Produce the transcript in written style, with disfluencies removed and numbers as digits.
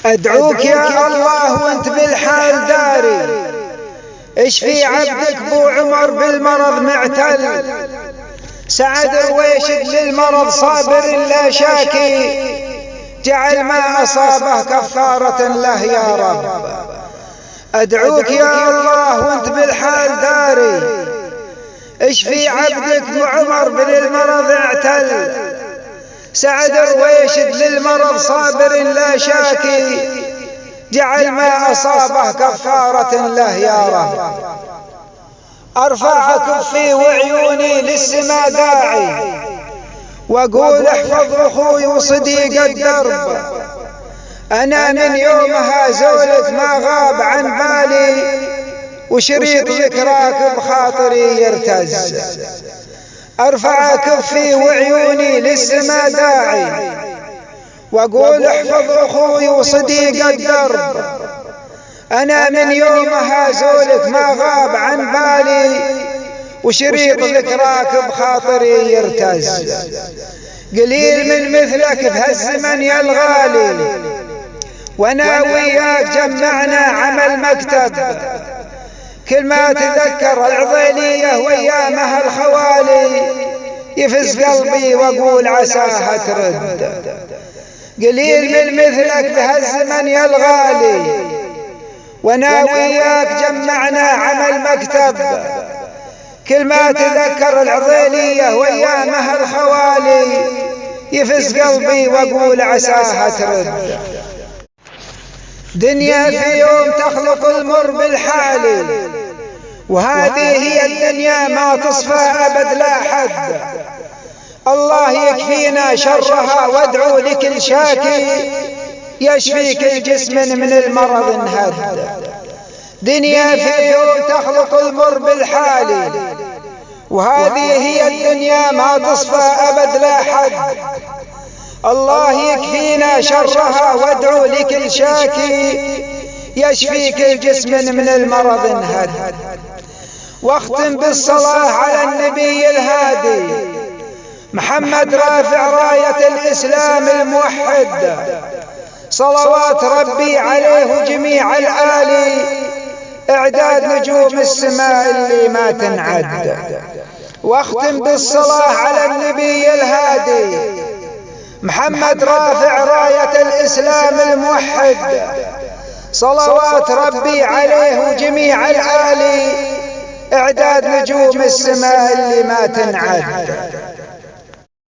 أدعوك يا الله وانت بالحال داري، اشفي عبدك بو عمر بالمرض معتل، سعد رويشد للمرض صابر لا شاكي، جعل ما أصابه كفارة له يا رب. أدعوك يا الله وانت بالحال داري، اشفي عبدك بو عمر بالمرض اعتل، سعد رويشد للمرض صابر لا شاكي، جعل ما أصابه كفارة له يا رب. أرفع كفي وعيوني للسما داعي، وأقول احفظ أخوي وصديق الدرب، أنا من يومها زولت ما غاب عن بالي، وشريط ذكراك بخاطري يرتز. أرفع كفي وعيوني للسما داعي، وأقول احفظ أخوي وصديق الدرب، أنا من يومها زولك ما غاب عن بالي، وشريط ذكراك بخاطري يرتز. قليل من مثلك بهالزمن يا الغالي، وانا وياك جمعنا عمل مكتب، كل ما تذكر العضيلية ويامها الخوالي، يفز قلبي واقول عساها ترد. قليل من مثلك بهالزمن يا الغالي، وانا وياك جمعنا عمل مكتب، كل ما تذكر العضيلية ويامها الخوالي، يفز قلبي واقول عساها ترد. دنيا في يوم تخلق المر بالحالي، وهذه هي الدنيا ما تصفى أبد لا حد، الله يكفينا شرها وادعو لكل شاكي، يشفي كل جسم من المرض انهد. دنيا في يوم تخلق المر بالحالي، وهذه هي الدنيا ما تصفى أبد لا حد، الله يكفينا شرها وادعو لكل شاكي، يشفي كل جسم من المرض انهد. واختم بالصلاة على النبي الهادي محمد رافع راية الإسلام الموحد، صلوات ربي عليه جميع الآلي، إعداد نجوم السماء اللي ما تنعد. واختم بالصلاة على النبي الهادي محمد رافع راية الإسلام الموحد، صلوات ربي عليه جميع الآلي، إعداد نجوم السماء اللي ما تنعد.